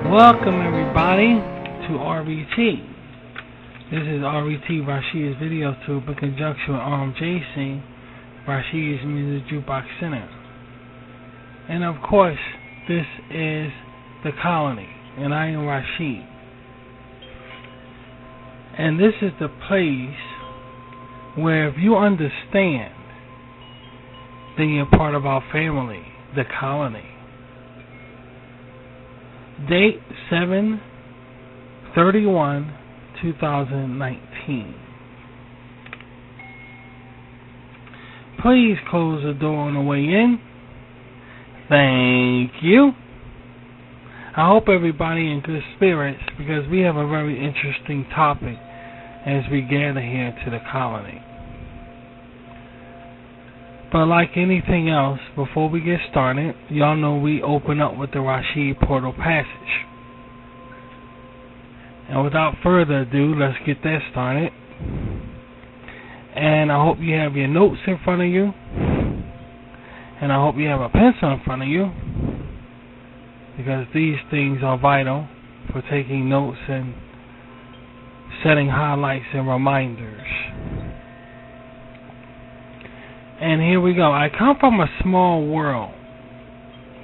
Welcome everybody to RVT. This is RVT Rashida's Video Tube in conjunction with RMJC, Rashida's Music Jukebox Center. And of course, this is The Colony, and I am Rashid. And this is the place where if you understand, then you're part of our family, The Colony. Date 7/31/2019. Please close the door on the way in. Thank you. I hope everybody in good spirits because we have a very interesting topic as we gather here to the colony. But like anything else, before we get started, y'all know we open up with the Rashid Portal Passage. And without further ado, let's get that started. And I hope you have your notes in front of you. And I hope you have a pencil in front of you. Because these things are vital for taking notes and setting highlights and reminders. And here we go. I come from a small world.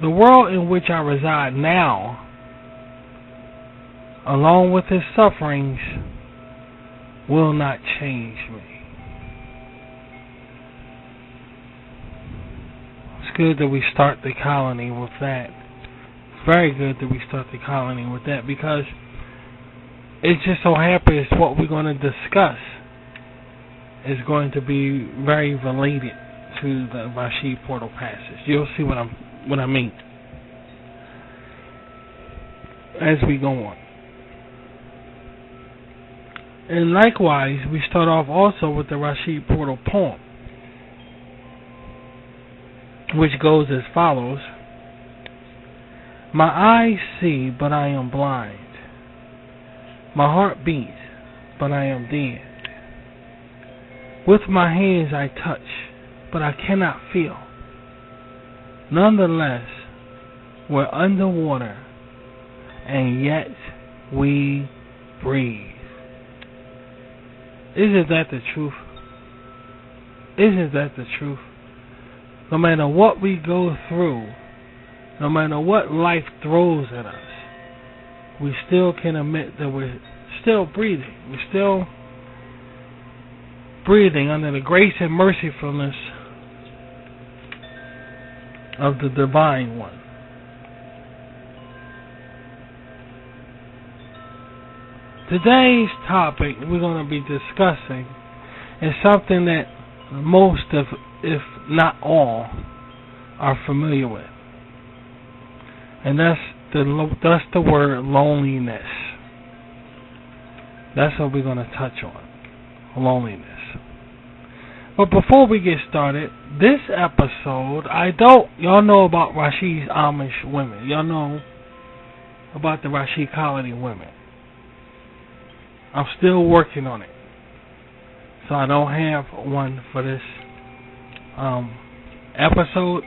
The world in which I reside now, along with its sufferings, will not change me. It's good that we start the colony with that. It's very good that we start the colony with that because it just so happens what we're going to discuss is going to be very related to the Rashid Portal Passage. You'll see what I mean as we go on. And likewise, we start off also with the Rashid Portal poem, which goes as follows. My eyes see, but I am blind. My heart beats, but I am dead. With my hands I touch, but I cannot feel. Nonetheless, we're underwater, and yet we breathe. Isn't that the truth? Isn't that the truth? No matter what we go through, no matter what life throws at us, we still can admit that we're still breathing. We're still breathing under the grace and mercifulness of the Divine One. Today's topic we're going to be discussing is something that most of, if not all, are familiar with. And that's the word loneliness. That's what we're going to touch on. Loneliness. But before we get started, this episode, y'all know about Rashid's Amish women. Y'all know about the Rashid Colony women. I'm still working on it. So I don't have one for this episode.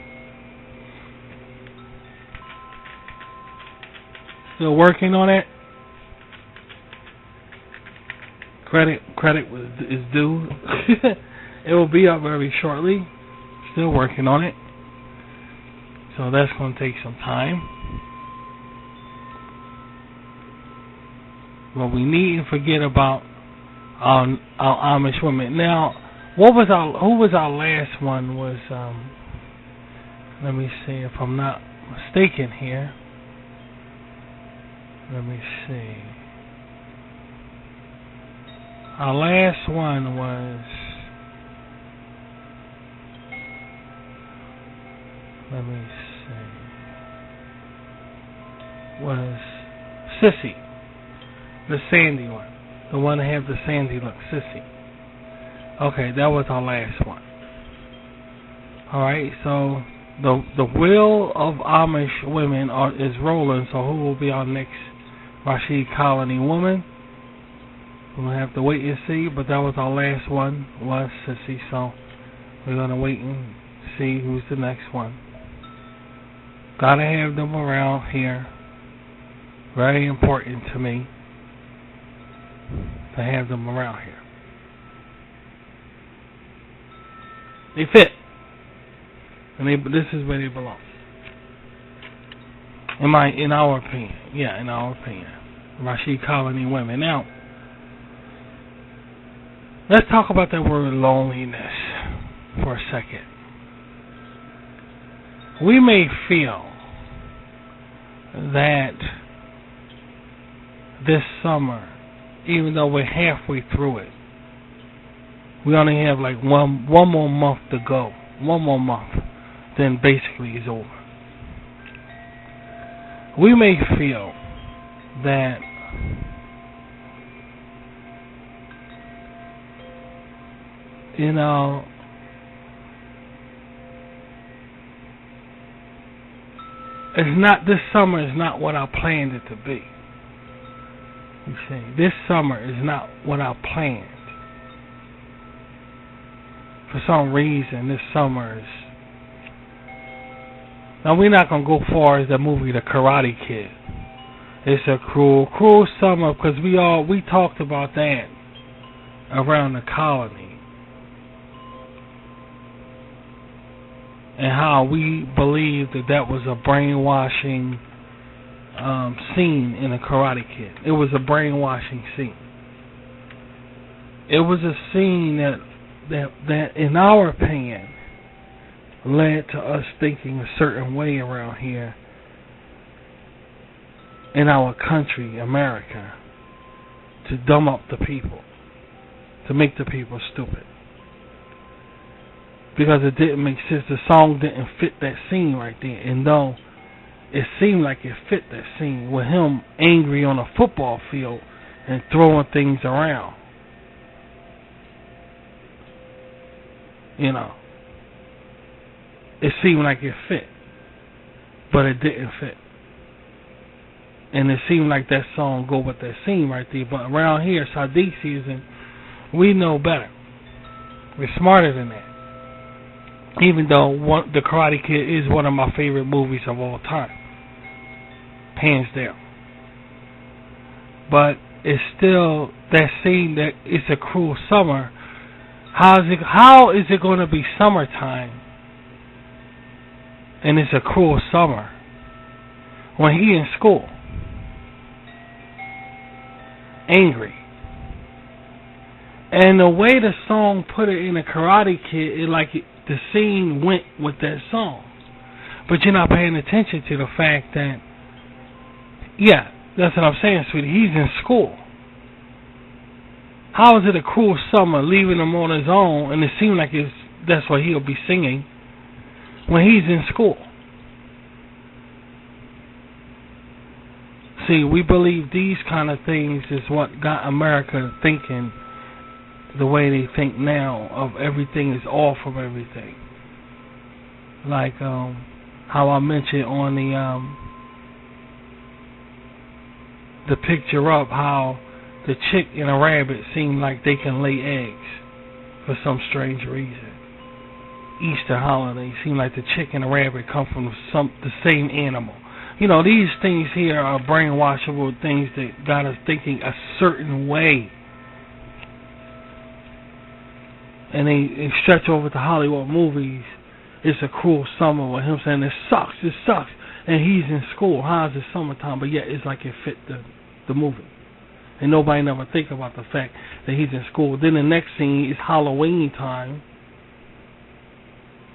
Still working on it. Credit is due. It will be up very shortly. Still working on it. So that's going to take some time. But we needn't forget about our Amish women. Now, who was our last one? Was let me see if I'm not mistaken here. Let me see. Our last one was, let me see, was Sissy, the Sandy one, the one that had the Sandy look, Sissy. Okay, that was our last one. Alright, so the wheel of Amish women is rolling, so who will be our next Rashid Colony woman? We'll have to wait and see, but that was our last one, was Sissy, so we're going to wait and see who's the next one. Gotta have them around here Very important to me to have them around here. They fit. And this is where they belong. In our opinion. Yeah, in our opinion. Rashid Colony women. Now, let's talk about that word loneliness for a second. We may feel that this summer, even though we're halfway through it, we only have like one more month to go. One more month, then basically it's over. We may feel that this summer is not what I planned it to be. You see, this summer is not what I planned. For some reason, this summer is. Now, we're not going to go far as the movie The Karate Kid. It's a cruel summer because we talked about that around the colony. And how we believed that was a brainwashing scene in The Karate Kid. It was a brainwashing scene. It was a scene that in our opinion, led to us thinking a certain way around here in our country, America, to dumb up the people, to make the people stupid. Because it didn't make sense. The song didn't fit that scene right there. And though it seemed like it fit that scene with him angry on a football field and throwing things around. It seemed like it fit, but it didn't fit. And it seemed like that song go with that scene right there. But around here, Sadiq season, we know better. We're smarter than that. Even though The Karate Kid is one of my favorite movies of all time, hands down. But it's still that scene that it's a cruel summer. How is it going to be summertime and it's a cruel summer when he in school, angry? And the way the song put it in The Karate Kid, the scene went with that song. But you're not paying attention to the fact that, yeah, that's what I'm saying, sweetie, he's in school. How is it a cruel summer leaving him on his own, and it seems like that's what he'll be singing when he's in school? See, we believe these kind of things is what got America thinking the way they think now, of everything is all from everything. Like how I mentioned on the picture up, how the chick and a rabbit seem like they can lay eggs for some strange reason. Easter holiday seem like the chick and the rabbit come from the same animal. These things here are brainwashable things that got us thinking a certain way. And they stretch over to Hollywood movies. It's a cruel summer with him saying, it sucks, and he's in school. How's it summertime? But yet it's like it fit the movie. And nobody never think about the fact that he's in school. Then the next scene is Halloween time,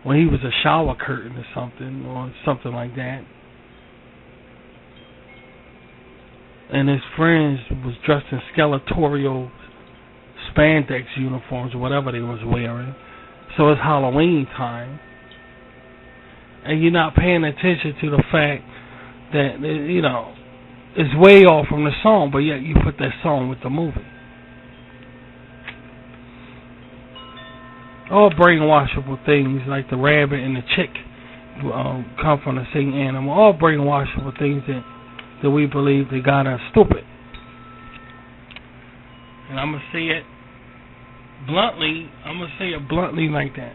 when he was a shower curtain or something like that. And his friends was dressed in skeletorial spandex uniforms or whatever they was wearing. So it's Halloween time. And you're not paying attention to the fact that, it's way off from the song, but yet you put that song with the movie. All brainwashable things like the rabbit and the chick come from the same animal. All brainwashable things that we believe that got us stupid. And I'm going to say it bluntly like that.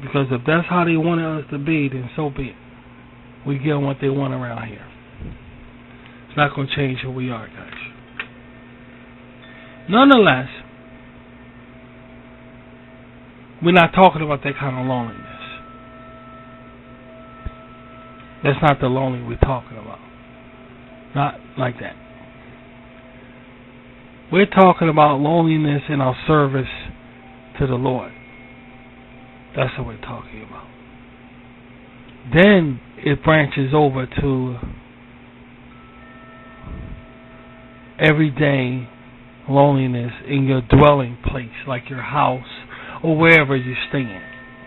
Because if that's how they wanted us to be, then so be it. We get what they want around here. It's not going to change who we are, guys. Nonetheless, we're not talking about that kind of loneliness. That's not the lonely we're talking about. Not like that. We're talking about loneliness in our service to the Lord. That's what we're talking about. Then it branches over to everyday loneliness in your dwelling place, like your house or wherever you're staying.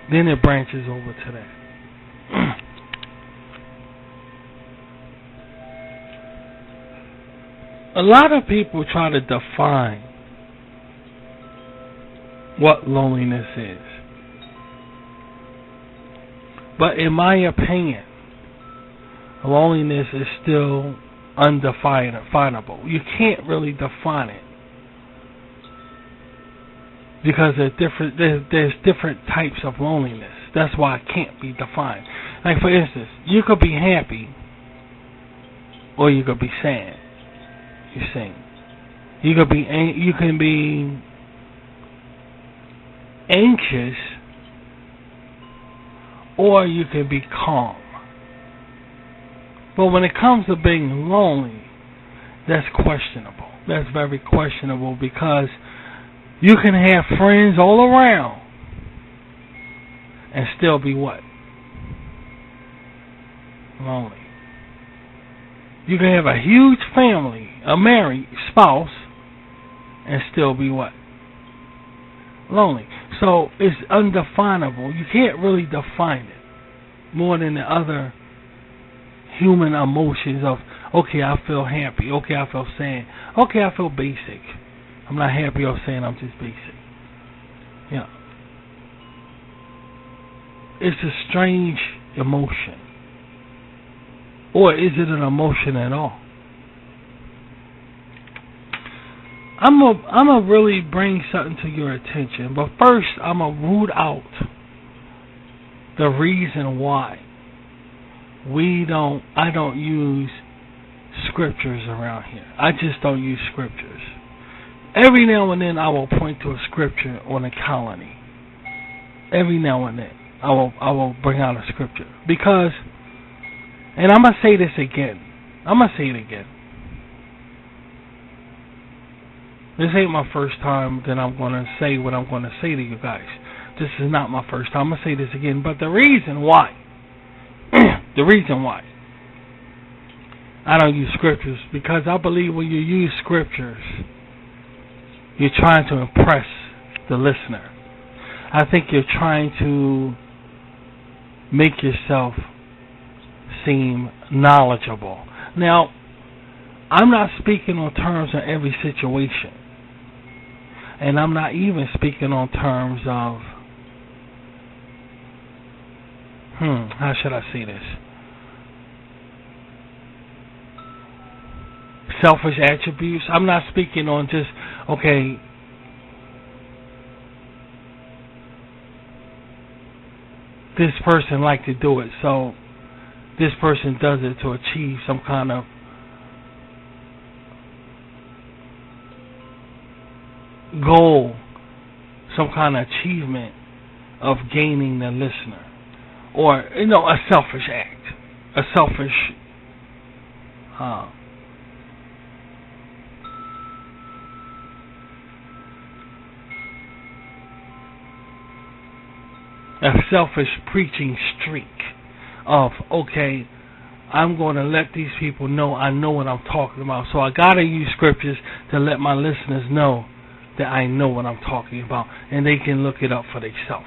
Then it branches over to that. A lot of people try to define what loneliness is. But in my opinion, loneliness is still undefinable. You can't really define it. Because there's different types of loneliness. That's why it can't be defined. Like for instance, you could be happy or you could be sad. You see, you can be anxious or you can be calm. But when it comes to being lonely, that's questionable. That's very questionable because you can have friends all around and still be what? Lonely. You can have a huge family, a married spouse, and still be what? Lonely. So it's undefinable. You can't really define it more than the other human emotions of, okay, I feel happy, okay, I feel sad, okay, I feel basic. I'm not happy or sad, I'm just basic. Yeah. It's a strange emotion. Or is it an emotion at all? I'm gonna really bring something to your attention, but first I'm gonna root out the reason why I don't use scriptures around here. I just don't use scriptures. Every now and then I will point to a scripture on a colony. Every now and then I will bring out a scripture because. And I'm going to say this again. I'm going to say it again. This ain't my first time that I'm going to say what I'm going to say to you guys. This is not my first time. I'm going to say this again. But the reason why, I don't use scriptures, because I believe when you use scriptures, you're trying to impress the listener. I think you're trying to make yourself seem knowledgeable. Now, I'm not speaking on terms of every situation. And I'm not even speaking on terms of, how should I say this? Selfish attributes. I'm not speaking on just, okay, this person like to do it, so this person does it to achieve some kind of goal, some kind of achievement of gaining the listener. Or, a selfish act. A selfish preaching streak of, okay, I'm going to let these people know I know what I'm talking about. So I got to use scriptures to let my listeners know that I know what I'm talking about, and they can look it up for themselves.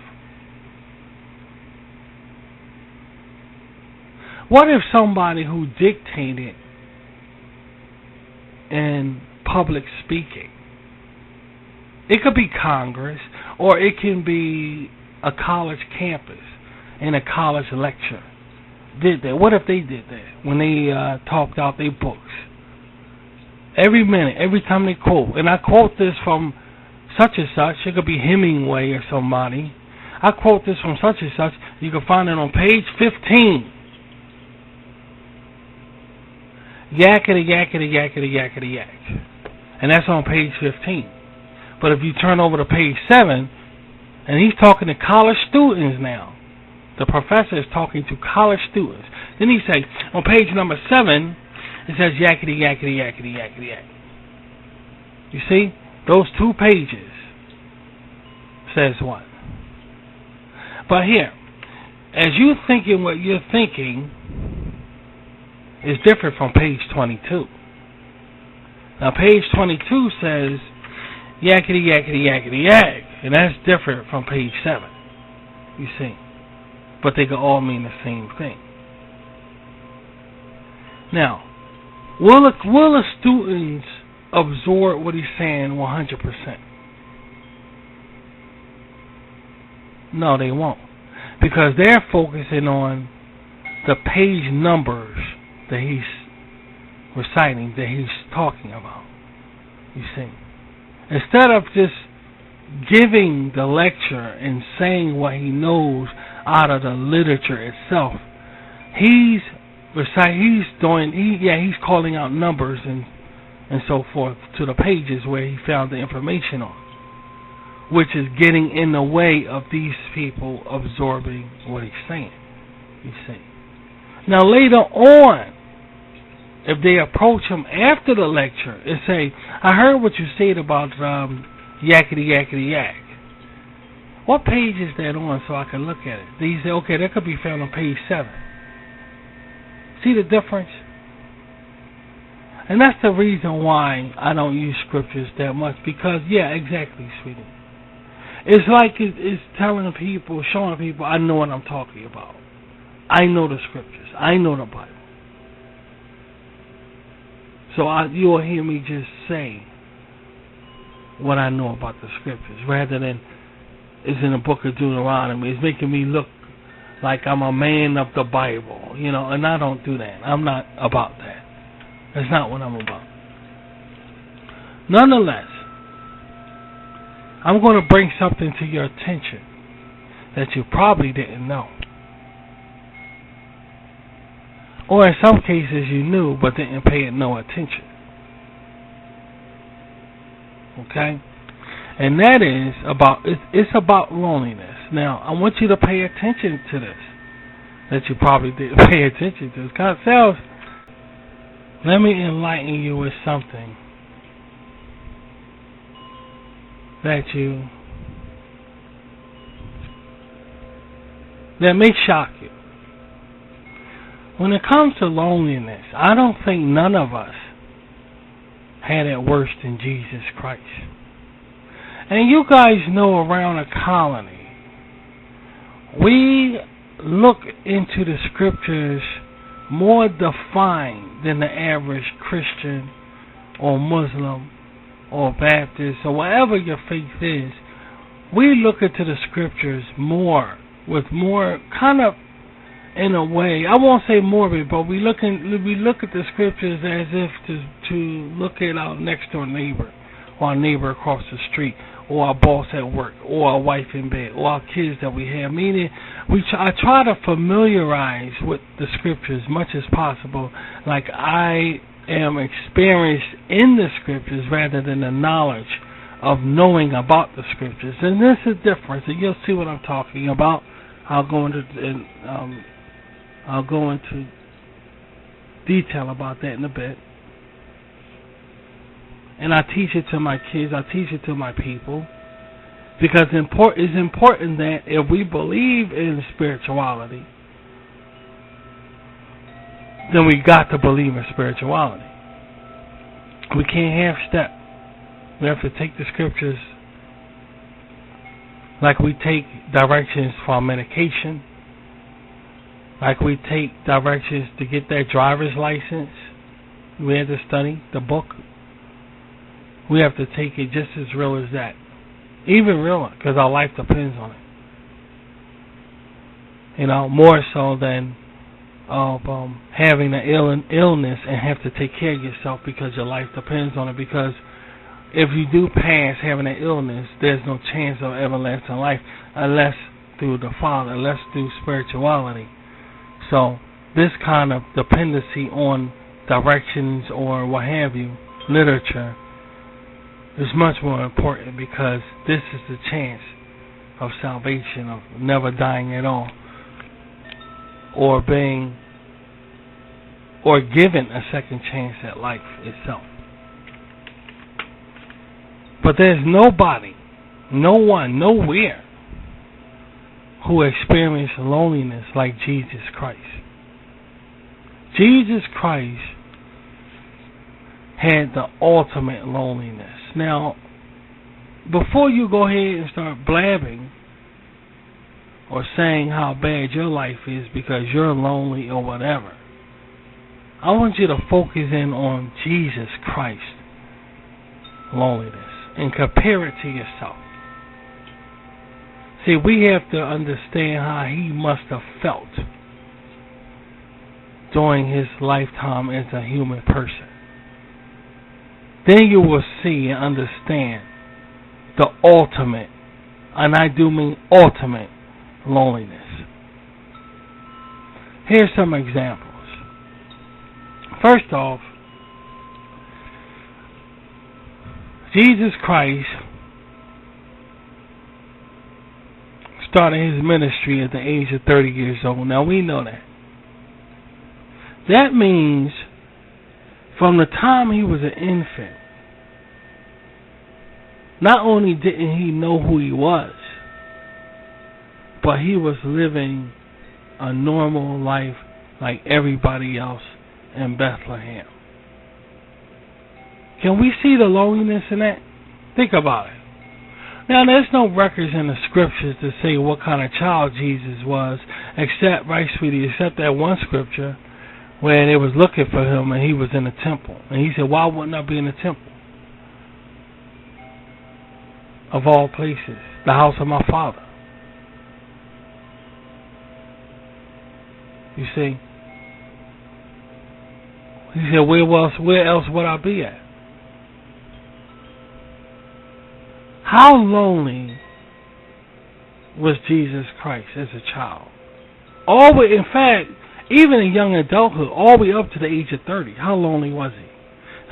What if somebody who dictated in public speaking, it could be Congress, or it can be a college campus in a college lecture, did that? What if they did that when they talked out their books? Every minute, every time they quote, and I quote this from such and such, it could be Hemingway or somebody. I quote this from such and such, you can find it on page 15. Yakety, yakety, yakety, yakety, yak. And that's on page 15. But if you turn over to page 7, and he's talking to college students now. The professor is talking to college students. Then he says, on page number 7, it says yakety, yakety, yakety, yakety, yak. You see? Those 2 pages says what? But here, as you thinking what you're thinking is different from page 22. Now page 22 says yakety, yakety, yakety, yak. And that's different from page 7. You see? But they can all mean the same thing. Now, will the students absorb what he's saying 100%? No, they won't. Because they're focusing on the page numbers that he's reciting, that he's talking about. You see? Instead of just giving the lecture and saying what he knows out of the literature itself, he's calling out numbers and so forth to the pages where he found the information on, which is getting in the way of these people absorbing what he's saying. You see. Now later on, if they approach him after the lecture and say, I heard what you said about yakety, yakety, yak. What page is that on so I can look at it? They say, okay, that could be found on page 7. See the difference? And that's the reason why I don't use scriptures that much, because, yeah, exactly, sweetie. It's like it's telling people, showing people, I know what I'm talking about. I know the scriptures. I know the Bible. So you'll hear me just say what I know about the scriptures, rather than it's in the book of Deuteronomy. It's making me look like I'm a man of the Bible, and I don't do that. I'm not about that. That's not what I'm about. Nonetheless, I'm going to bring something to your attention that you probably didn't know. Or in some cases you knew but didn't pay it no attention. Okay? And that is it's about loneliness. Now, I want you to pay attention to this that you probably didn't pay attention to. God says, let me enlighten you with something that may shock you. When it comes to loneliness, I don't think none of us had it worse than Jesus Christ. And you guys know around the colony, we look into the scriptures more defined than the average Christian or Muslim or Baptist or whatever your faith is. We look into the scriptures with more kind of, in a way, I won't say morbid, but we look at the scriptures as if to look at our next door neighbor, or our neighbor across the street, or our boss at work, or our wife in bed, or our kids that we have. Meaning, I try to familiarize with the scriptures as much as possible, like I am experienced in the scriptures rather than the knowledge of knowing about the scriptures. And this is different, and you'll see what I'm talking about. I'll go into detail about that in a bit. And I teach it to my kids, I teach it to my people, because it's important that if we believe in spirituality, then we got to believe in spirituality. We can't half-step. We have to take the scriptures like we take directions for our medication, like we take directions to get that driver's license. We have to study the book. We have to take it just as real as that. Even realer, because our life depends on it. More so than of having an illness and have to take care of yourself because your life depends on it. Because if you do pass having an illness, there's no chance of everlasting life unless through the Father, unless through spirituality. So this kind of dependency on directions or what have you, literature, is much more important, because this is the chance of salvation, of never dying at all, or being, or given a second chance at life itself. But there's nobody, no one, nowhere, who experienced loneliness like Jesus Christ. Jesus Christ had the ultimate loneliness. Now, before you go ahead and start blabbing or saying how bad your life is because you're lonely or whatever, I want you to focus in on Jesus Christ's loneliness and compare it to yourself. See, we have to understand how he must have felt during his lifetime as a human person. Then you will see and understand the ultimate, and I do mean ultimate, loneliness. Here's some examples. First off, Jesus Christ started his ministry at the age of 30 years old. Now we know that. That means from the time he was an infant, not only didn't he know who he was, but he was living a normal life like everybody else in Bethlehem. Can we see the loneliness in that? Think about it. Now, there's no records in the scriptures to say what kind of child Jesus was, except, right, sweetie, except that one scripture where they was looking for him and he was in the temple. And he said, why wouldn't I be in the temple? Of all places, the house of my father. You see? He said, where else would I be at? How lonely was Jesus Christ as a child? In fact, even in young adulthood, all the way up to the age of 30, how lonely was he?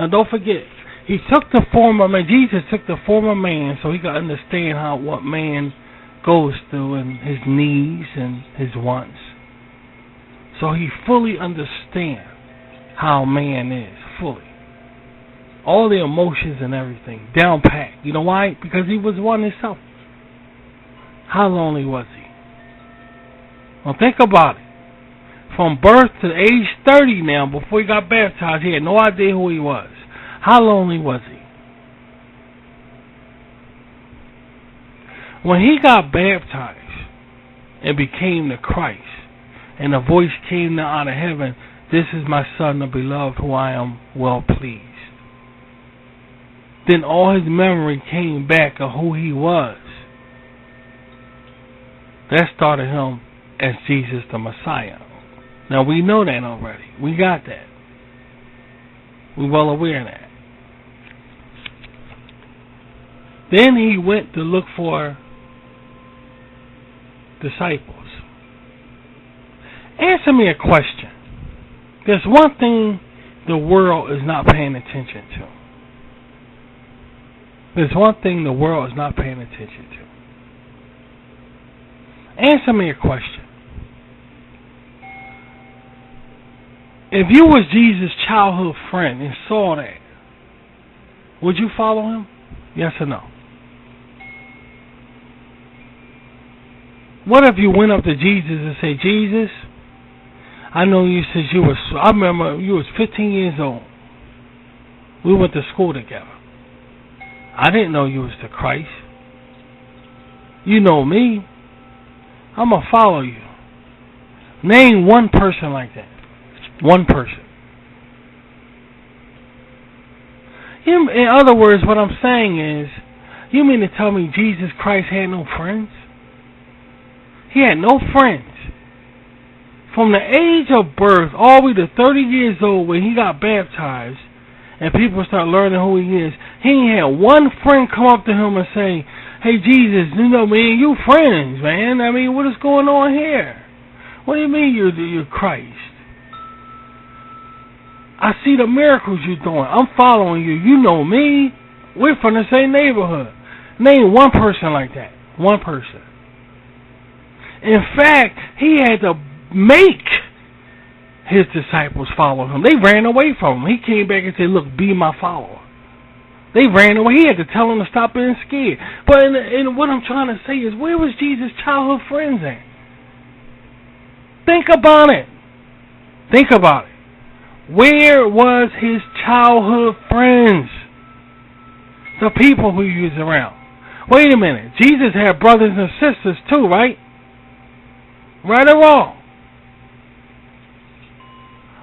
Now don't forget, he took the form of man. Jesus took the form of man so he could understand what man goes through and his needs and his wants. So he fully understands how man is, fully. All the emotions and everything, down pat. You know why? Because he was one himself. How lonely was he? Well, think about it. From birth to age 30 now, before he got baptized, he had no idea who he was. How lonely was he? When he got baptized and became the Christ, and a voice came down out of heaven, this is my son, the beloved, who I am well pleased. Then all his memory came back of who he was. That started him as Jesus the Messiah. Now we know that already. We got that. We're well aware of that. Then he went to look for disciples. Answer me a question. There's one thing the world is not paying attention to. There's one thing the world is not paying attention to. Answer me a question. If you was Jesus' childhood friend and saw that, would you follow him? Yes or no? What if you went up to Jesus and said, Jesus, I know you since I remember you was 15 years old. We went to school together. I didn't know you was the Christ. You know me. I'm going to follow you. Name one person like that. One person. In other words, what I'm saying is, you mean to tell me Jesus Christ had no friends? He had no friends. From the age of birth all the way to 30 years old when he got baptized and people start learning who he is, he ain't had one friend come up to him and say, hey Jesus, you know, man, you friends, man. I mean, what is going on here? What do you mean you're Christ? I see the miracles you're doing. I'm following you. You know me. We're from the same neighborhood. Name one person like that. One person. In fact, he had to make his disciples follow him. They ran away from him. He came back and said, look, be my follower. They ran away. He had to tell them to stop being scared. But in what I'm trying to say is, where was Jesus' childhood friends at? Think about it. Think about it. Where was his childhood friends? The people who he was around. Wait a minute. Jesus had brothers and sisters too, right? Right or wrong?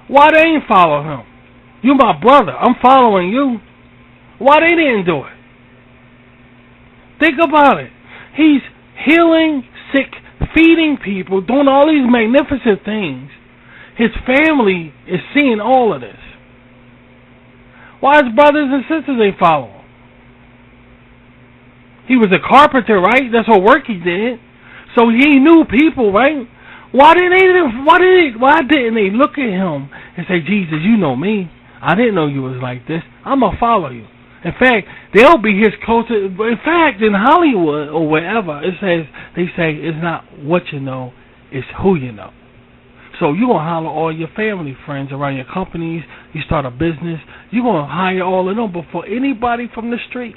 Why they ain't follow him? You my brother. I'm following you. Why they didn't do it? Think about it. He's healing sick, feeding people, doing all these magnificent things. His family is seeing all of this. Why his brothers and sisters ain't follow him? He was a carpenter, right? That's what work he did. So he knew people, right? Why didn't they look at him and say, Jesus, you know me. I didn't know you was like this. I'm going to follow you. In fact, they'll be his closest. In fact, in Hollywood or wherever, they say it's not what you know, it's who you know. So you're going to holler all your family friends around your companies. You start a business. You're going to hire all of them before anybody from the street.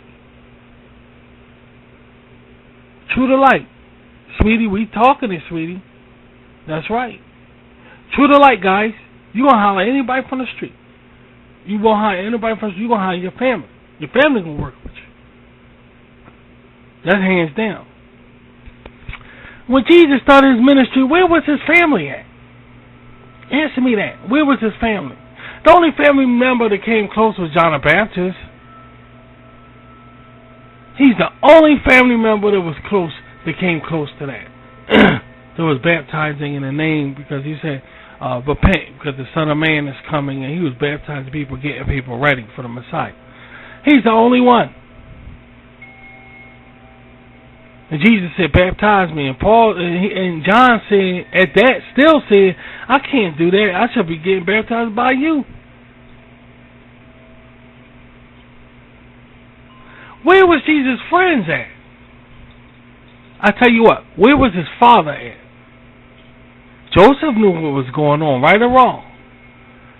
True to light. Sweetie, we talking it, sweetie. That's right. True to light, guys. You're going to holler anybody from the street. You won't hire anybody from the street. You're going to hire your family. Your family going to work with you. That's hands down. When Jesus started his ministry, where was his family at? Answer me that. Where was his family? The only family member that came close was John the Baptist. He's the only family member that was close, that came close to that. That was baptizing in the name, because he said, repent, because the Son of Man is coming, and he was baptizing people, getting people ready for the Messiah. He's the only one. And Jesus said, baptize me. And Paul and John said, at that, still said, I can't do that. I should be getting baptized by you. Where was Jesus' friends at? I tell you what, where was his father at? Joseph knew what was going on, right or wrong?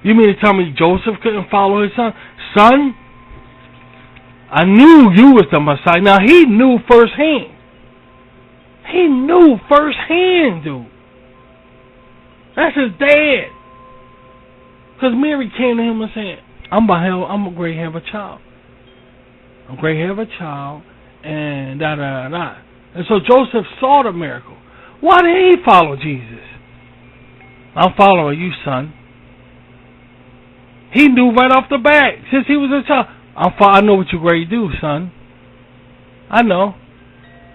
You mean to tell me Joseph couldn't follow his son? Son, I knew you was the Messiah. Now he knew firsthand. He knew firsthand, dude. That's his dad. Because Mary came to him and said, I'm going to have a child. I'm going to have a child, and da-da-da-da. And so Joseph saw the miracle. Why didn't he follow Jesus? I'm following you, son. He knew right off the bat, since he was a child. I know what you're going to do, son. I know.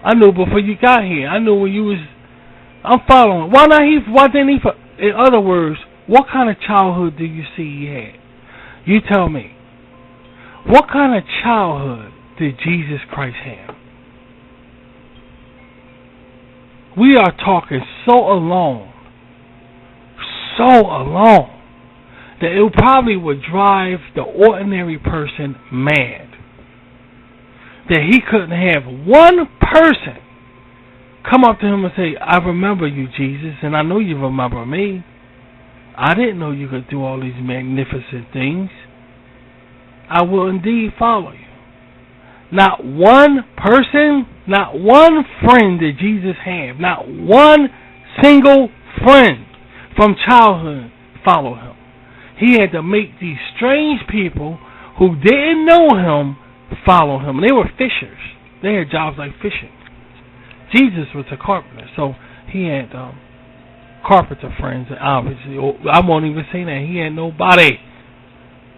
I knew before you got here. I knew when you was. I'm following. Why didn't he? In other words, what kind of childhood do you see he had? You tell me. What kind of childhood did Jesus Christ have? We are talking so alone, that it probably would drive the ordinary person mad. That he couldn't have one person come up to him and say, I remember you, Jesus, and I know you remember me. I didn't know you could do all these magnificent things. I will indeed follow you. Not one person, not one friend did Jesus have. Not one single friend from childhood follow him. He had to make these strange people who didn't know him follow him. They were fishers. They had jobs like fishing. Jesus was a carpenter, so he had carpenter friends. Obviously, I won't even say that. He had nobody.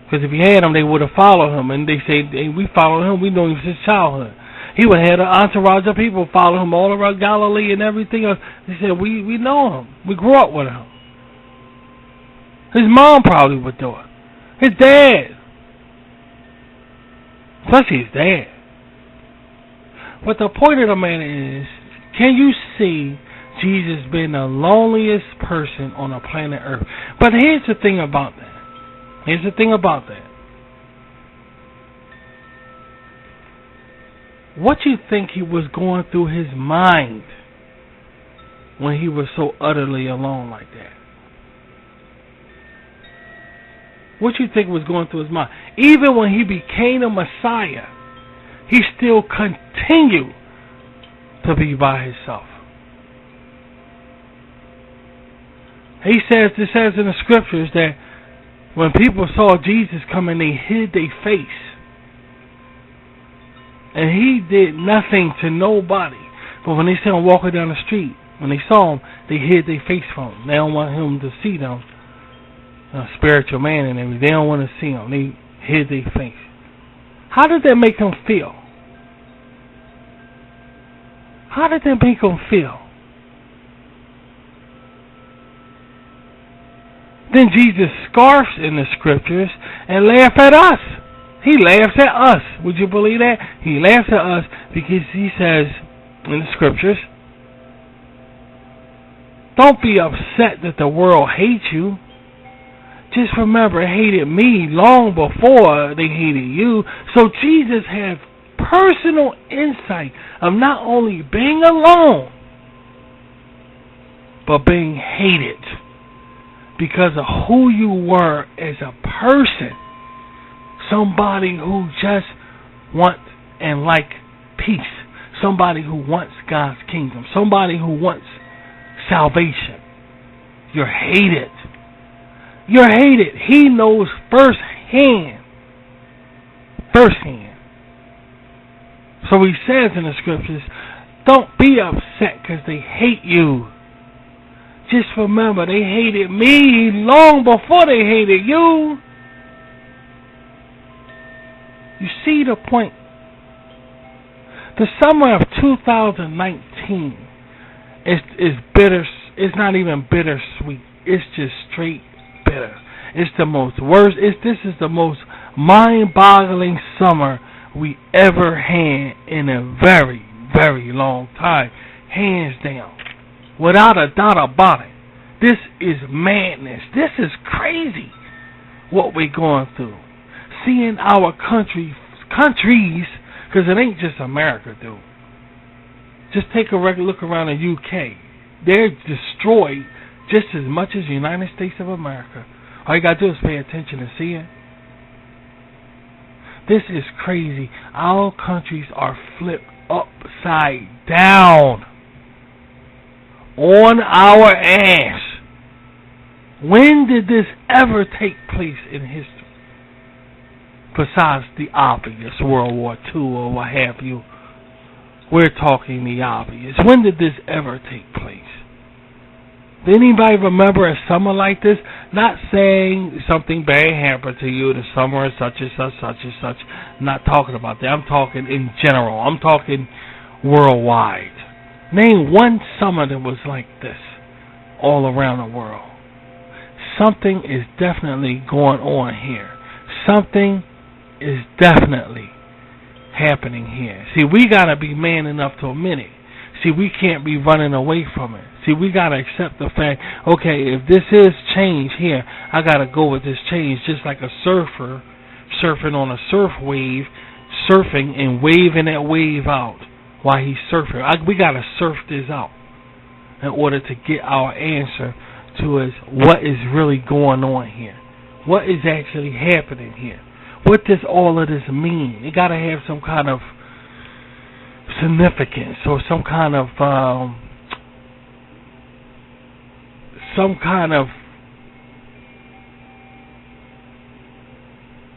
Because if he had them, they would have followed him. And they say, hey, we follow him. We know him since childhood. He would have had an entourage of people follow him all around Galilee and everything else. They said, we know him. We grew up with him. His mom probably would do it. His dad. Especially his dad. But the point of the matter is, can you see Jesus being the loneliest person on the planet Earth? But here's the thing about that. Here's the thing about that. What you think he was going through his mind when he was so utterly alone like that? What you think was going through his mind? Even when he became a Messiah, he still continued to be by himself. It says in the scriptures that when people saw Jesus coming, they hid their face. And he did nothing to nobody. But when they saw him walking down the street, when they saw him, they hid their face from him. They don't want him to see them. Spiritual man and everything. They don't want to see him. They hid their face. How did that make him feel? How did that make him feel? Then Jesus scoffs in the scriptures and laughs at us. He laughs at us. Would you believe that? He laughs at us because he says in the scriptures, don't be upset that the world hates you. Just remember, it hated me long before they hated you. So Jesus had personal insight of not only being alone, but being hated because of who you were as a person. Somebody who just wants and like peace. Somebody who wants God's kingdom. Somebody who wants salvation. You're hated. You're hated. He knows firsthand. Firsthand. So he says in the scriptures, don't be upset because they hate you. Just remember, they hated me long before they hated you. You see the point? The summer of 2019 is bitter. It's not even bittersweet. It's just straight bitter. It's the most worst. This is the most mind-boggling summer we ever had in a very, very long time. Hands down. Without a doubt about it. This is madness. This is crazy what we're going through. Seeing our countries, because it ain't just America, dude. Just take a regular look around the UK. They're destroyed just as much as the United States of America. All you got to do is pay attention and see it. This is crazy. Our countries are flipped upside down. On our ass. When did this ever take place in history? Besides the obvious, World War II or what have you. We're talking the obvious. When did this ever take place? Did anybody remember a summer like this? Not saying something bad happened to you the summer such and such, such and such. I'm not talking about that. I'm talking in general. I'm talking worldwide. Name one summer that was like this all around the world. Something is definitely going on here. Something is definitely happening here. See, we got to be man enough to admit it. See, we can't be running away from it. See, we got to accept the fact, okay, if this is change here, I got to go with this change. Just like a surfer surfing on a surf wave, surfing and waving that wave out while he's surfing. We got to surf this out in order to get our answer to is what is really going on here. What is actually happening here? What does all of this mean? It got to have some kind of significance or some kind of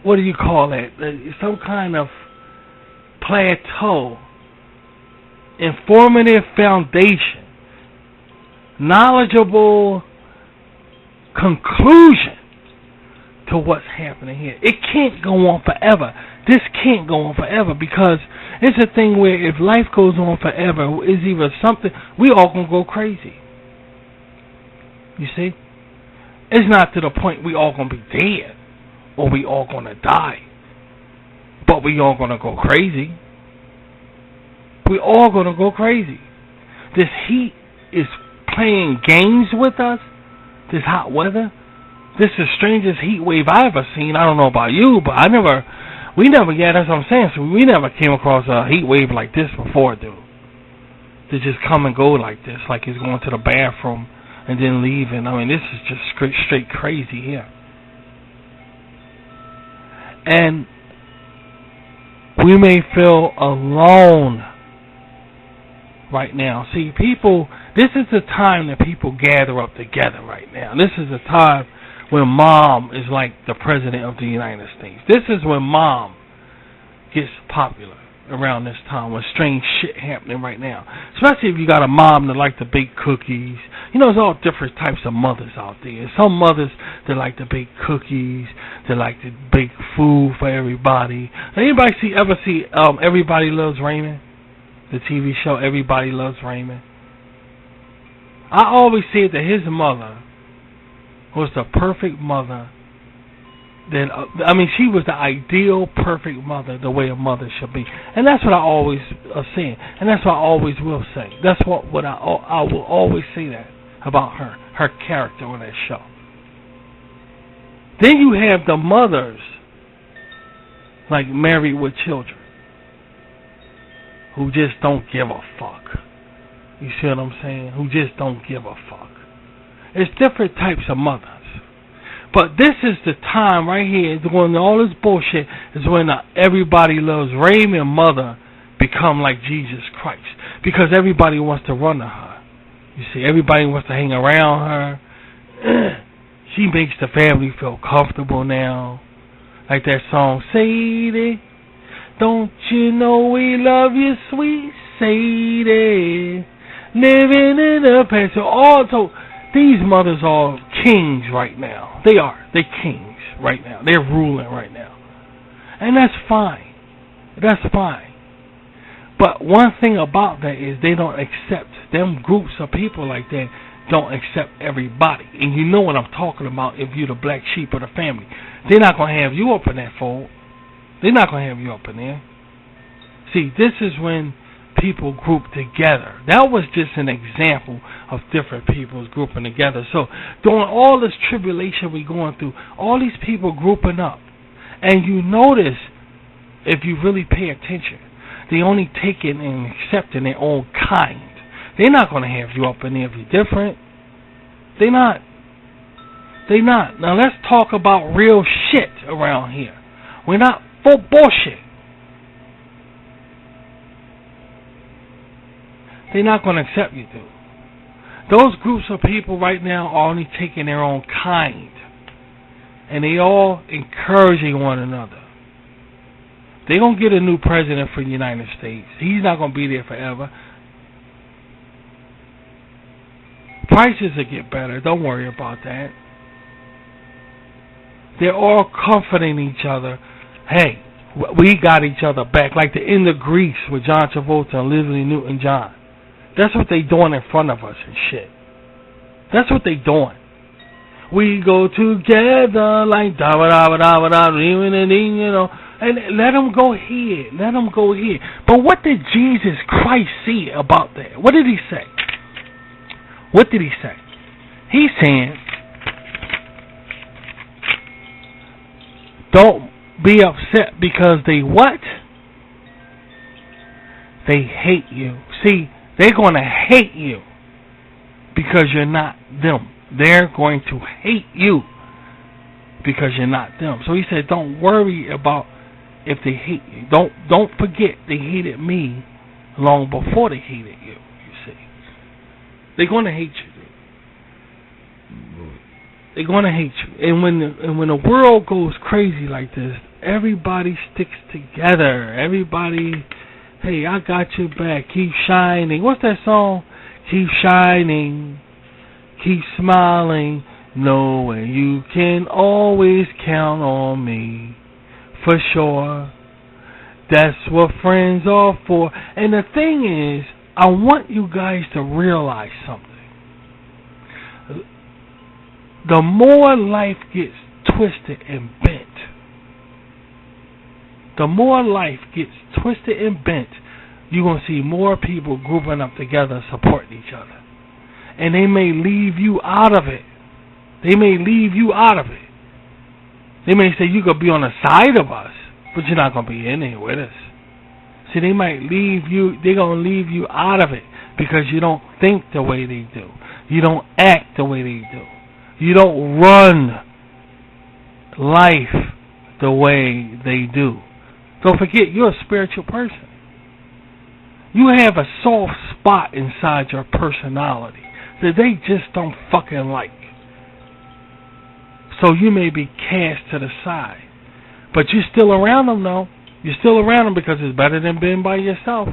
what do you call it? Some kind of plateau, informative foundation, knowledgeable conclusion to what's happening here. It can't go on forever. This can't go on forever because it's a thing where if life goes on forever, it's either something, we all gonna go crazy. You see? It's not to the point we all gonna be dead or we all gonna die, but we all gonna go crazy. We all gonna go crazy. This heat is playing games with us. This hot weather. This is the strangest heat wave I ever seen. I don't know about you, but we never, yeah, that's what I'm saying. So we never came across a heat wave like this before, dude. To just come and go like this, like he's going to the bathroom and then leaving. I mean, this is just straight crazy here. And we may feel alone right now. See, people, this is the time that people gather up together right now. This is the time when mom is like the president of the United States. This is when mom gets popular around this time, when strange shit happening right now. Especially if you got a mom that like to bake cookies. You know, there's all different types of mothers out there. Some mothers that like to bake cookies, that like to bake food for everybody. Anybody ever see Everybody Loves Raymond? The TV show Everybody Loves Raymond. I always said that his mother was the perfect mother. She was the ideal, perfect mother, the way a mother should be. And that's what I always say. And that's what I always will say. That's what I will always say that about her character on that show. Then you have the mothers, like Married with Children, who just don't give a fuck. You see what I'm saying? Who just don't give a fuck. It's different types of mothers. But this is the time right here, when all this bullshit is when Everybody Loves Raymond mother become like Jesus Christ. Because everybody wants to run to her. You see, everybody wants to hang around her. She makes the family feel comfortable now. Like that song, Sadie, don't you know we love you, sweet Sadie, living in the past. So these mothers are kings right now. They are. They're kings right now. They're ruling right now. And that's fine. That's fine. But one thing about that is they don't accept, them groups of people like that don't accept everybody. And you know what I'm talking about if you're the black sheep of the family. They're not going to have you up in that fold. They're not going to have you up in there. See, this is when people group together. That was just an example of different people's grouping together. So during all this tribulation we're going through, all these people grouping up, and you notice, if you really pay attention, they only taking and accepting their own kind. They're not going to have you up in there if you're different. They're not. They're not. Now let's talk about real shit around here. We're not for bullshit. They're not going to accept you, dude. Those groups of people right now are only taking their own kind. And they all encouraging one another. They're going to get a new president for the United States. He's not going to be there forever. Prices will get better. Don't worry about that. They're all comforting each other. Hey, we got each other back. Like the end of Grease with John Travolta and Leslie Newton-John. That's what they doing in front of us and shit. That's what they doing. We go together like da-ba-da-ba-da-ba-da, you know, and let them go here. Let them go here. But what did Jesus Christ say about that? What did he say? What did he say? He's saying, don't be upset because they what? They hate you. See, they're going to hate you because you're not them. They're going to hate you because you're not them. So he said, don't worry about if they hate you. Don't forget they hated me long before they hated you. You see, they're going to hate you. They're going to hate you. And when the world goes crazy like this, everybody sticks together. Everybody, hey, I got your back. Keep shining. What's that song? Keep shining. Keep smiling. Knowing you can always count on me. For sure. That's what friends are for. And the thing is, I want you guys to realize something. The more life gets twisted and bent, you're going to see more people grouping up together, supporting each other. And they may leave you out of it. They may leave you out of it. They may say you could be on the side of us, but you're not going to be in there with us. See, they might leave you, they're going to leave you out of it because you don't think the way they do. You don't act the way they do. You don't run life the way they do. Don't forget, you're a spiritual person. You have a soft spot inside your personality that they just don't fucking like. So you may be cast to the side. But you're still around them, though. You're still around them because it's better than being by yourself.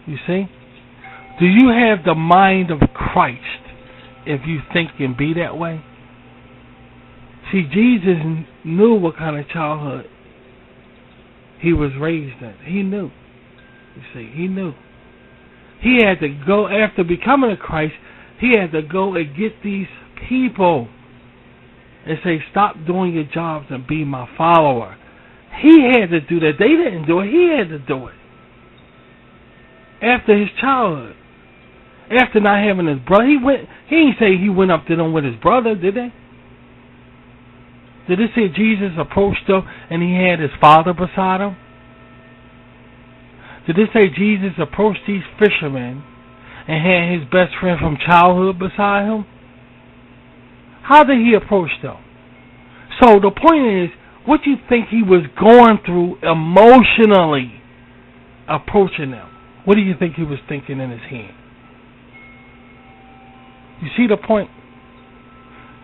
You see? Do you have the mind of Christ if you think and be that way? See, Jesus knew what kind of childhood he was raised in. He knew. You see, he knew. He had to go, after becoming a Christ, he had to go and get these people and say, stop doing your jobs and be my follower. He had to do that. They didn't do it. He had to do it. After his childhood. After not having his brother. He didn't say he went up to them with his brother, did they? Did it say Jesus approached them and he had his father beside him? Did it say Jesus approached these fishermen and had his best friend from childhood beside him? How did he approach them? So the point is, what do you think he was going through emotionally approaching them? What do you think he was thinking in his hand? You see the point?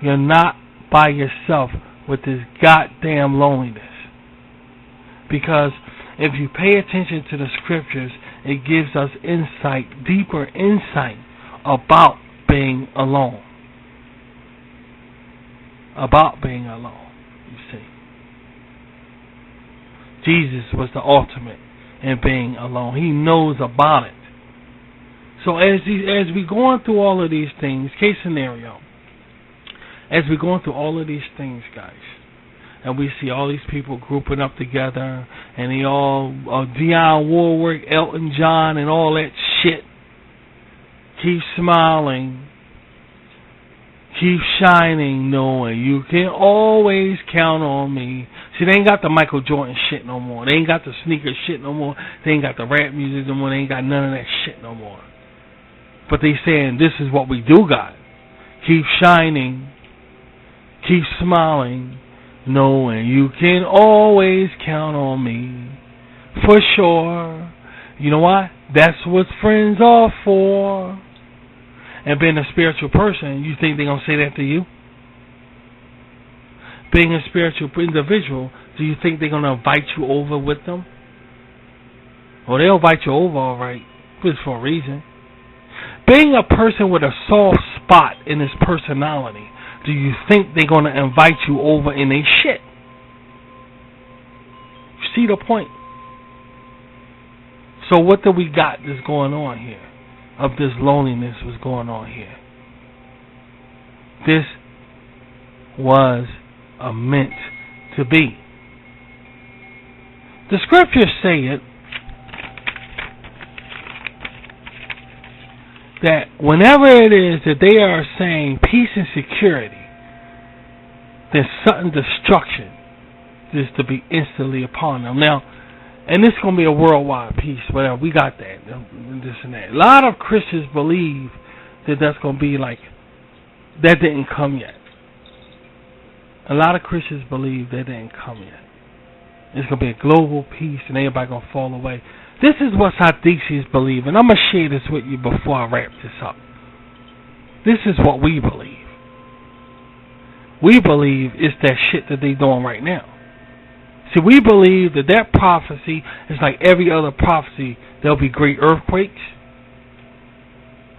You're not by yourself with this goddamn loneliness. Because if you pay attention to the scriptures, it gives us insight, deeper insight about being alone. About being alone, you see. Jesus was the ultimate in being alone. He knows about it. So as we going through all of these things, case scenario, as we're going through all of these things, guys, and we see all these people grouping up together, and they all, Dionne Warwick, Elton John, and all that shit, keep smiling, keep shining, knowing you can always count on me. See, they ain't got the Michael Jordan shit no more. They ain't got the sneaker shit no more. They ain't got the rap music no more. They ain't got none of that shit no more. But they saying this is what we do got. Keep shining, keep smiling, knowing you can always count on me. For sure. You know what? That's what friends are for. And being a spiritual person, you think they're going to say that to you? Being a spiritual individual, do you think they're going to invite you over with them? Well, they'll invite you over, all right, but it's for a reason. Being a person with a soft spot in his personality, do you think they're going to invite you over in their shit? You see the point? So what do we got that's going on here? Of this loneliness was going on here. This was meant to be. The scriptures say it that whenever it is that they are saying peace and security, then sudden destruction is to be instantly upon them. Now, and this is going to be a worldwide peace, whatever. We got that, this and that. A lot of Christians believe that that's going to be like, that didn't come yet. A lot of Christians believe that didn't come yet. It's going to be a global peace and everybody going to fall away. This is what Sadducees believe, and I'm going to share this with you before I wrap this up. This is what we believe. We believe it's that shit that they're doing right now. See, we believe that that prophecy is like every other prophecy. There'll be great earthquakes.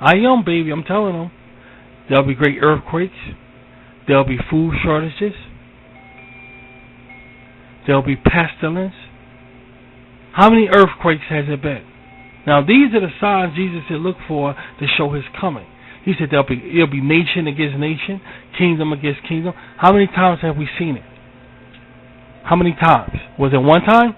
I am, baby, I'm telling them. There'll be great earthquakes. There'll be food shortages. There'll be pestilence. How many earthquakes has it been? Now, these are the signs Jesus said look for to show his coming. He said it'll be nation against nation, kingdom against kingdom. How many times have we seen it? How many times? Was it one time?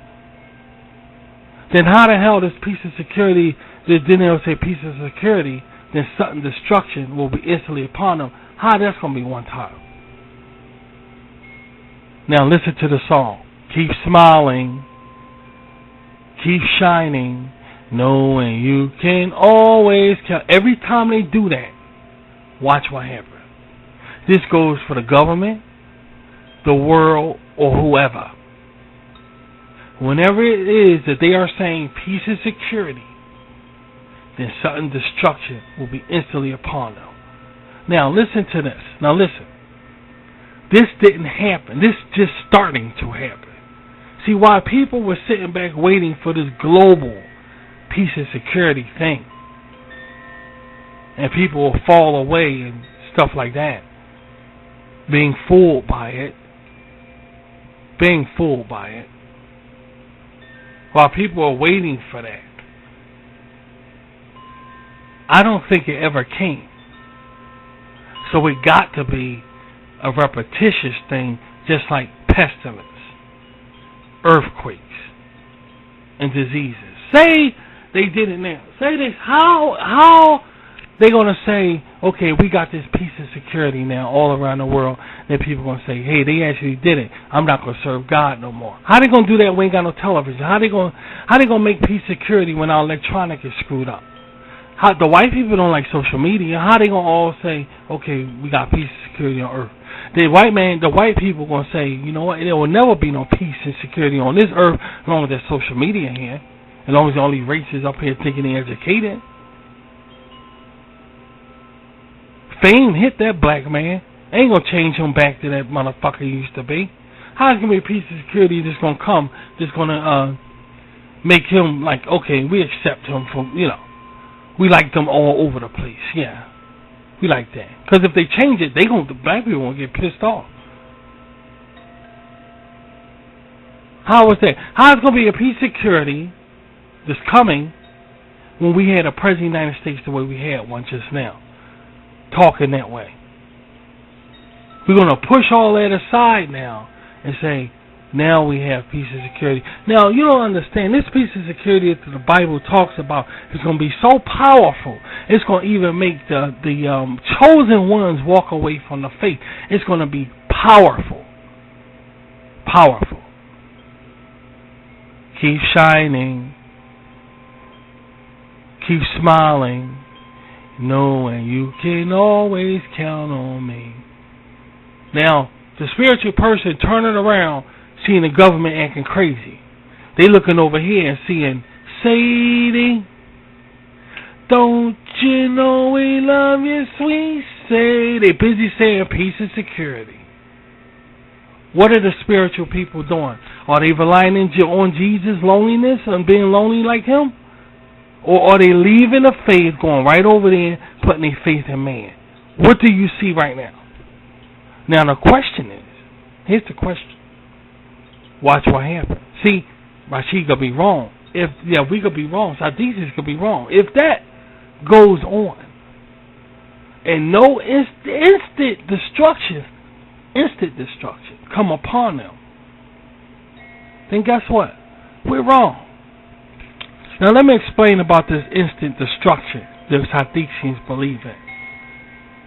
Then how the hell does peace and security, then they'll say peace and security, then sudden destruction will be instantly upon them. How that's going to be one time? Now listen to the song. Keep smiling, keep shining, knowing you can always count. Every time they do that, watch what happens. This goes for the government, the world, or whoever. Whenever it is that they are saying peace and security, then sudden destruction will be instantly upon them. Now listen to this. Now listen. This didn't happen. This is just starting to happen. See, while people were sitting back waiting for this global peace and security thing, and people will fall away and stuff like that, being fooled by it, while people are waiting for that, I don't think it ever came. So it got to be a repetitious thing, just like pestilence, earthquakes, and diseases. Say they did it now. Say this. How they gonna say, okay, we got this peace and security now all around the world? Then people gonna say, hey, they actually did it. I'm not gonna serve God no more. How they gonna do that when we ain't got no television? How they gonna make peace and security when our electronic is screwed up? How the white people don't like social media? How they gonna all say, okay, we got peace and security on earth? The white people gonna say, you know what? There will never be no peace and security on this earth as long as there's social media here, as long as all these racists up here thinking they're educated. Fame hit that black man. Ain't gonna change him back to that motherfucker he used to be. How's gonna be peace and security that's gonna come? That's gonna make him like, okay, we accept him for, we like them all over the place. Yeah, we like that. Because if they change it, the black people gonna get pissed off. How is that? How's gonna be a peace and security that's coming when we had a president of the United States the way we had one just now, talking that way? We're going to push all that aside now and say, now we have peace and security. Now, you don't understand. This peace and security that the Bible talks about is going to be so powerful. It's going to even make the chosen ones walk away from the faith. It's going to be powerful. Powerful. Keep shining. Keep smiling. Knowing you can always count on me. Now, the spiritual person turning around, seeing the government acting crazy. They looking over here and seeing, Sadie, don't you know we love you, sweet Sadie. They busy saying peace and security. What are the spiritual people doing? Are they relying on Jesus' loneliness and being lonely like him? Or are they leaving the faith, going right over there, putting their faith in man? What do you see right now? Now the question is, here's the question. Watch what happens. See, Rashid could be wrong. We could be wrong. Sadisis could be wrong. If that goes on, and no instant destruction come upon them, then guess what? We're wrong. Now let me explain about this instant destruction that Sadduceans believe in.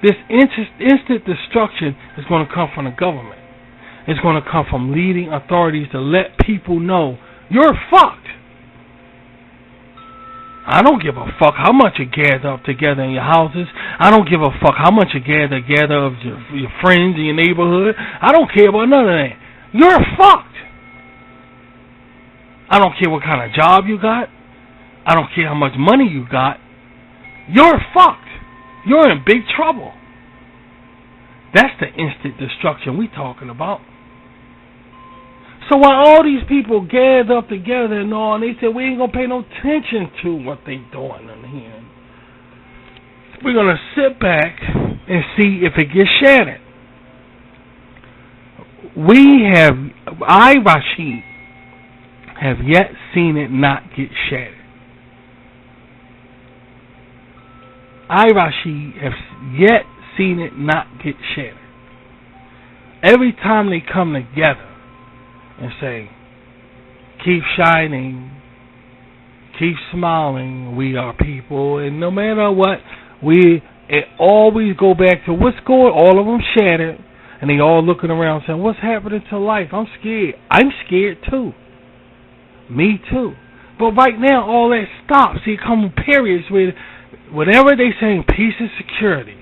This instant destruction is going to come from the government. It's going to come from leading authorities to let people know you're fucked. I don't give a fuck how much you gather up together in your houses. I don't give a fuck how much you gather of your friends in your neighborhood. I don't care about none of that. You're fucked. I don't care what kind of job you got. I don't care how much money you got. You're fucked. You're in big trouble. That's the instant destruction we talking about. So while all these people gathered up together and all, and they said we ain't gonna pay no attention to what they doing in here, we're gonna sit back and see if it gets shattered. Rashid, have yet seen it not get shattered. Rashid, have yet seen it not get shattered. Every time they come together and say, keep shining, keep smiling, we are people, and no matter what, we it always go back to what's going. All of them shattered, and they all looking around saying, "What's happening to life? I'm scared. I'm scared too. Me too." But right now, all that stops. See, come periods where whatever they saying, peace and security,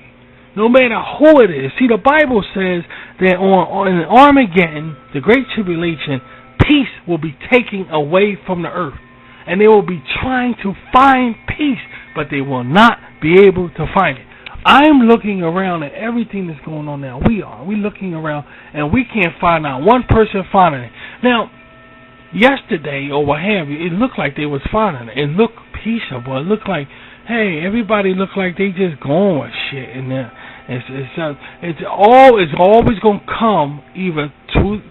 no matter who it is. See, the Bible says that on Armageddon, the Great Tribulation, peace will be taken away from the earth. And they will be trying to find peace, but they will not be able to find it. I'm looking around at everything that's going on now. We're looking around, and we can't find out one person finding it. Now, yesterday, or what have you, it looked like they was finding it. It looked peaceable. It looked like, hey, everybody looked like they just going with shit in there. It's always going to come either to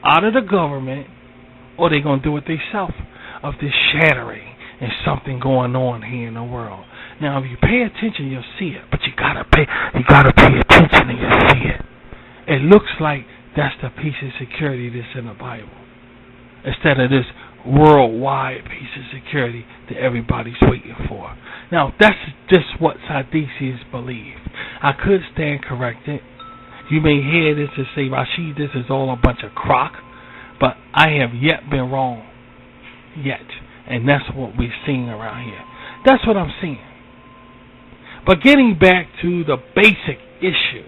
out of the government, or they're going to do it themselves, of this shattering and something going on here in the world. Now, if you pay attention, you'll see it, but you gotta pay attention and you'll see it. It looks like that's the peace and security that's in the Bible, instead of this worldwide peace and security that everybody's waiting for. Now, that's just what Sadducees believe. I could stand corrected. You may hear this and say, Rashid, this is all a bunch of crock, but I have yet been wrong. Yet. And that's what we're seeing around here. That's what I'm seeing. But getting back to the basic issue,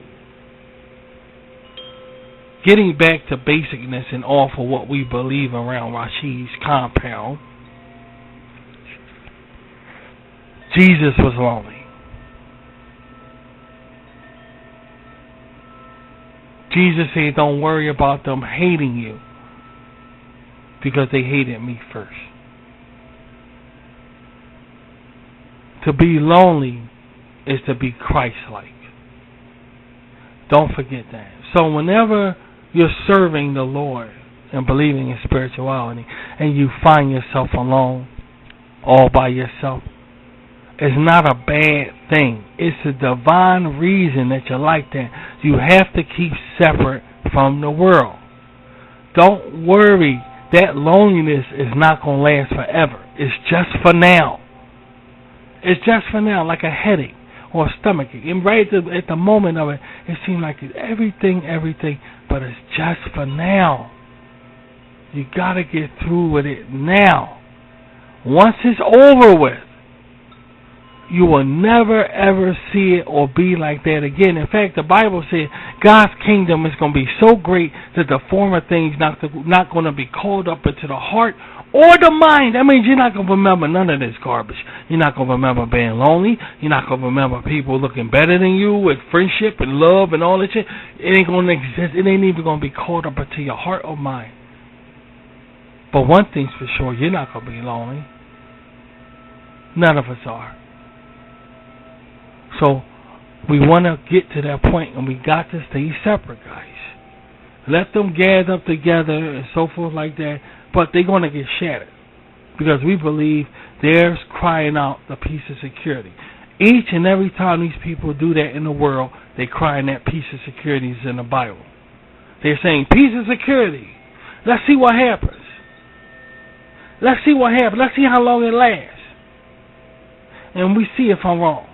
getting back to basicness and all for what we believe around Rashid's compound, Jesus was lonely. Jesus said, don't worry about them hating you, because they hated me first. To be lonely is to be Christ-like. Don't forget that. So whenever you're serving the Lord and believing in spirituality, and you find yourself alone, all by yourself, it's not a bad thing. It's a divine reason that you're like that. You have to keep separate from the world. Don't worry. That loneliness is not going to last forever. It's just for now. It's just for now, like a headache or a stomachache. And right at the moment of it, it seems like it's everything, but it's just for now. You got to get through with it now. Once it's over with, you will never ever see it or be like that again. In fact, the Bible says God's kingdom is going to be so great that the former things not going to be called up into the heart or the mind. That means you're not going to remember none of this garbage. You're not going to remember being lonely. You're not going to remember people looking better than you with friendship and love and all that shit. It ain't going to exist. It ain't even going to be called up into your heart or mind. But one thing's for sure, you're not going to be lonely. None of us are. So we want to get to that point, and we got to stay separate, guys. Let them gather up together and so forth like that, but they're going to get shattered because we believe they're crying out the peace and security. Each and every time these people do that in the world, they're crying that peace and security is in the Bible. They're saying peace and security. Let's see what happens. Let's see what happens. Let's see how long it lasts. And we see if I'm wrong.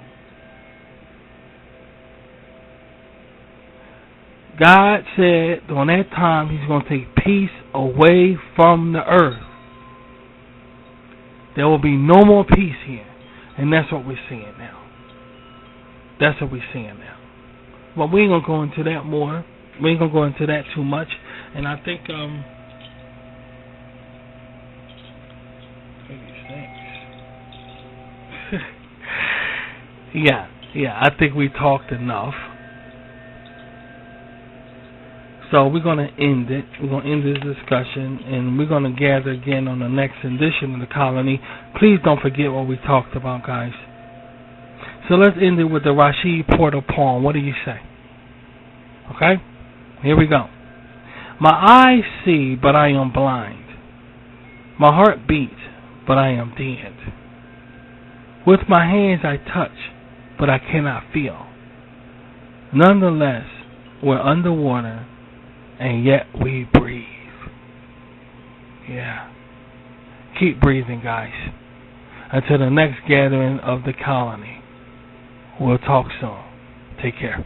God said on that time He's going to take peace away from the earth. There will be no more peace here. And that's what we're seeing now. That's what we're seeing now. But we ain't going to go into that more. We ain't going to go into that too much. And I think yeah, I think we talked enough. So we're going to end it. We're going to end this discussion, and we're going to gather again on the next edition of the Colony. Please don't forget what we talked about, guys. So let's end it with the Rashid Porter poem. What do you say? Okay? Here we go. My eyes see, but I am blind. My heart beats, but I am dead. With my hands I touch, but I cannot feel. Nonetheless, we're underwater, and yet we breathe. Yeah. Keep breathing, guys. Until the next gathering of the Colony. We'll talk soon. Take care.